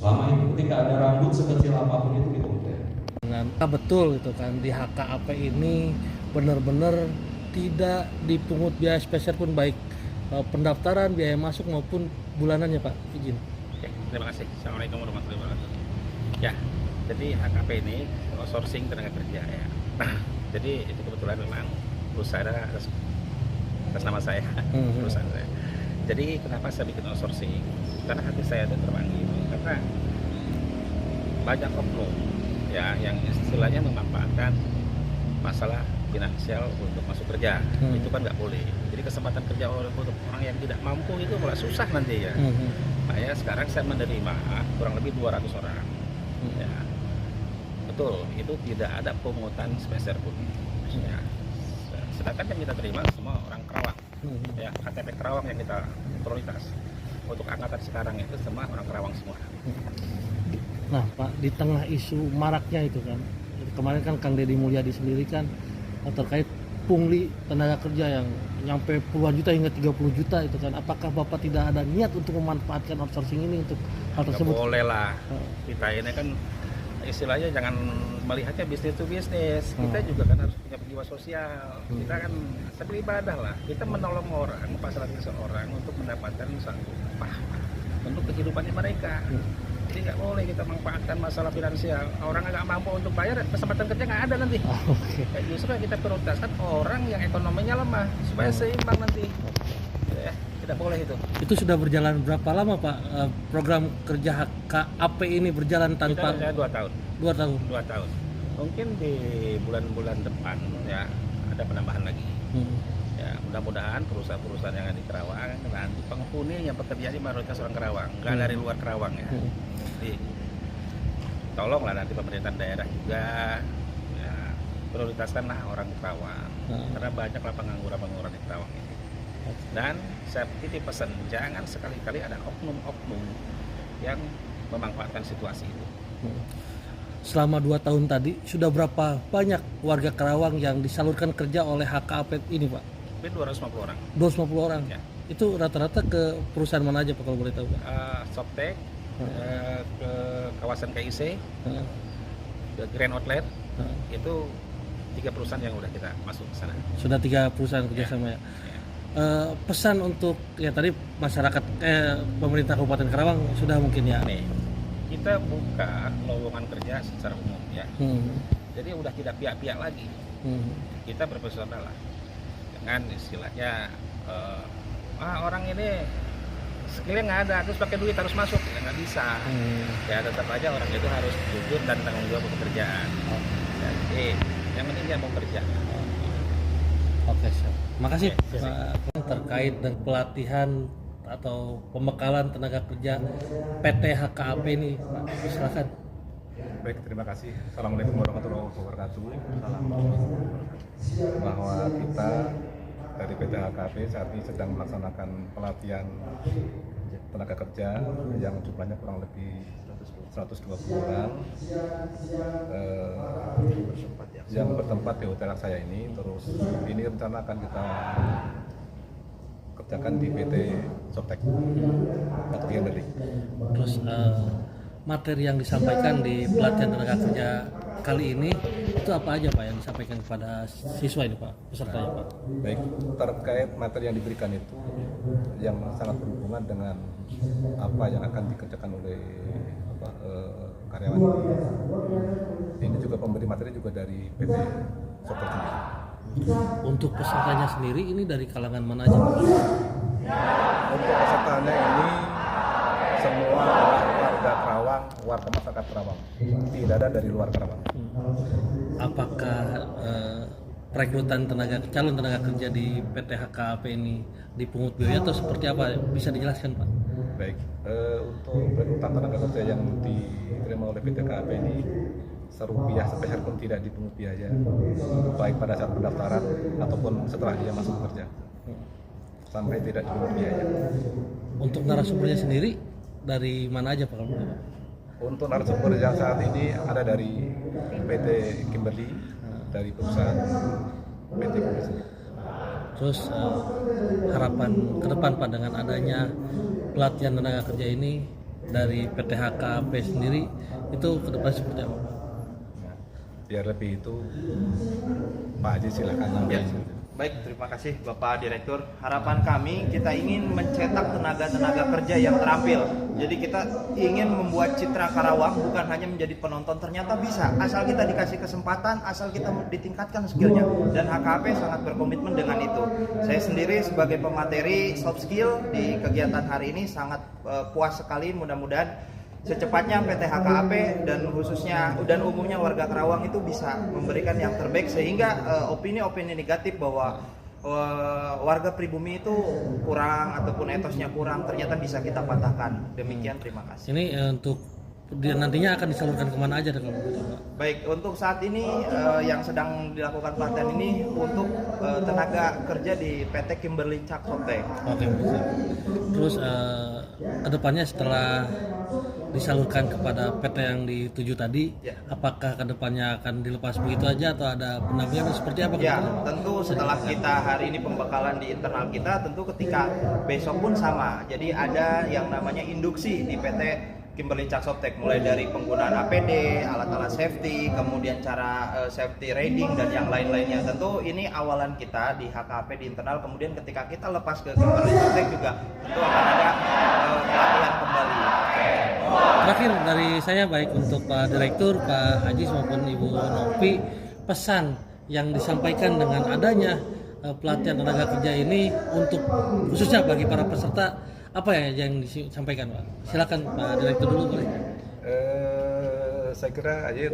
Selama ini ketika ada rambut sekecil apapun itu dikomplain. Betul gitu kan, di HKAP ini benar-benar tidak dipungut biaya spesial pun, baik pendaftaran, biaya masuk maupun bulanannya Pak. Izin. Oke, terima kasih. Assalamualaikum warahmatullahi wabarakatuh. Ya, jadi HKP ini outsourcing tenaga kerja ya. Jadi itu kebetulan memang perusahaan atas nama saya, perusahaan saya. Jadi kenapa saya bikin outsourcing? Karena hati saya itu terpanggil, karena banyak oknum ya yang istilahnya memanfaatkan masalah finansial untuk masuk kerja. Itu kan nggak boleh. Jadi kesempatan kerja untuk orang yang tidak mampu itu malah susah nanti ya. Makanya sekarang saya menerima kurang lebih 200 orang. Ya. Betul, itu tidak ada pungutan spesial pun. Ya. Sedangkan yang kita terima semua orang Kerawang. Ya, KTP Kerawang yang kita prioritas. Untuk angkatan sekarang itu semua orang Kerawang semua. Nah Pak, di tengah isu maraknya itu kan, kemarin kan Kang Deddy Mulyadi sendiri kan terkait pungli tenaga kerja yang nyampe puluhan juta hingga 30 juta itu kan, apakah Bapak tidak ada niat untuk memanfaatkan outsourcing ini untuk hal tersebut? Nggak boleh lah, kita ini kan istilahnya jangan melihatnya bisnis to bisnis, kita juga kan harus punya jiwa sosial, kita kan seperti ibadah lah, kita menolong orang, memfasilitasi seorang untuk mendapatkan satu upah untuk kehidupannya mereka. Jadi nggak boleh kita manfaatkan masalah finansial. Orang nggak mampu untuk bayar, kesempatan kerja nggak ada nanti. Justru kita prioritaskan orang yang ekonominya lemah supaya seimbang nanti. Ya, tidak boleh itu. Itu sudah berjalan berapa lama Pak? Program kerja HKAP ini berjalan tanpa? Kita 2 tahun. 2 tahun. 2 tahun. Mungkin di bulan-bulan depan ya ada penambahan lagi. Ya, mudah-mudahan perusahaan-perusahaan yang ada di Kerawang nanti penghuni yang bekerja di mayoritas orang Kerawang, nggak dari luar Kerawang ya. Jadi tolonglah nanti pemerintah daerah juga ya, prioritaskanlah orang Kerawang, karena banyaklah pengangguran-pengangguran di Kerawang ini. Dan saya titip pesan, jangan sekali-kali ada oknum-oknum yang memanfaatkan situasi itu. Selama 2 tahun tadi sudah berapa banyak warga Kerawang yang disalurkan kerja oleh HKAP ini Pak? Lebih 250 orang. 250 orang? Ya. Itu rata-rata ke perusahaan mana aja Pak kalau boleh tahu Pak? Softtek, ke kawasan KIC, ke Grand Outlet, itu 3 perusahaan yang udah kita masuk ke sana. Sudah 3 perusahaan kerjasama ya? Pesan untuk ya tadi masyarakat pemerintah Kabupaten Kerawang sudah mungkin ya? Nih, kita buka lowongan kerja secara umum ya. Jadi udah tidak pihak-pihak lagi. Kita profesional lah. Dengan istilahnya orang ini skillnya nggak ada, terus pakai duit harus masuk, ya nggak bisa. Ya tetap aja orang itu harus jujur dan tanggung jawab pekerjaan. Jadi yang penting dia mau kerja. Oke, siap. Makasih Pak. Terkait dengan pelatihan atau pembekalan tenaga kerja PT HKAP ini Pak, silakan. Baik, terima kasih. Assalamualaikum warahmatullahi wabarakatuh. Bahwa kita dari PT HKAP saat ini sedang melaksanakan pelatihan tenaga kerja yang jumlahnya kurang lebih 120 orang yang bertempat di hotel saya ini. Terus ini rencana akan kita kerjakan di PT Softtek atau Kimberly. Terus materi yang disampaikan di pelatihan tenaga kerja kali ini itu apa aja Pak yang disampaikan kepada siswa ini Pak, pesertanya Pak? Baik, terkait materi yang diberikan itu yang sangat berhubungan dengan apa yang akan dikerjakan oleh karyawan ini juga pemberi materi juga dari PT Softtek sendiri. Untuk pesertanya sendiri ini dari kalangan mana aja Pak? Untuk pesertanya ini semua warga Kerawang, warga masyarakat Kerawang, tidak ada dari luar Kerawang. Apakah perekrutan calon tenaga kerja di PT HKAP ini dipungut biaya atau seperti apa? Bisa dijelaskan Pak? Baik, untuk perekrutan tenaga kerja yang diterima oleh PT HKAP ini serupiah spesial pun tidak dipungut biaya, baik pada saat pendaftaran ataupun setelah dia masuk bekerja, sampai tidak dipungut biaya. Untuk narasumbernya sendiri dari mana aja Pak? Untuk narasumber yang saat ini ada dari PT Kimberly, dari perusahaan PT Kimberly. Terus harapan ke depan Pak dengan adanya pelatihan tenaga kerja ini dari PT HKP sendiri itu ke depan seperti apa? Nah, biar lebih itu Pak Haji silakan Ya. nambah. Baik, terima kasih Bapak Direktur. Harapan kami kita ingin mencetak tenaga-tenaga kerja yang terampil. Jadi kita ingin membuat citra Karawang bukan hanya menjadi penonton, ternyata bisa. Asal kita dikasih kesempatan, asal kita ditingkatkan skillnya. Dan HKP sangat berkomitmen dengan itu. Saya sendiri sebagai pemateri soft skill di kegiatan hari ini sangat puas sekali. Mudah-mudahan secepatnya PT HKP dan khususnya dan umumnya warga Karawang itu bisa memberikan yang terbaik sehingga opini-opini negatif bahwa warga pribumi itu kurang ataupun etosnya kurang ternyata bisa kita patahkan. Demikian, terima kasih. Ini untuk dia nantinya akan disalurkan kemana aja kalau begitu, Pak? Baik, untuk saat ini yang sedang dilakukan pelatihan ini untuk tenaga kerja di PT Kimberly Chuck Softtek. Oke, bisa. Terus kedepannya setelah disalurkan kepada PT yang dituju tadi, Ya. apakah kedepannya akan dilepas begitu aja atau ada pendampingan atau seperti apa? Ya, kedepannya? tentu setelah kita hari ini pembekalan di internal kita, tentu ketika besok pun sama. Jadi ada yang namanya induksi di PT Kimberly Chuck Softtek, mulai dari penggunaan APD, alat-alat safety, kemudian cara safety riding dan yang lain-lainnya. Tentu ini awalan kita di HKP di internal. Kemudian ketika kita lepas ke Kimberly Softtek juga tentu akan ada pelatihan kembali. Terakhir dari saya, baik untuk Pak Direktur, Pak Haji maupun Ibu Novi, pesan yang disampaikan dengan adanya pelatihan tenaga kerja ini untuk khususnya bagi para peserta, apa ya yang disampaikan, Pak? Silakan Pak Direktur dulu boleh. Saya kira aja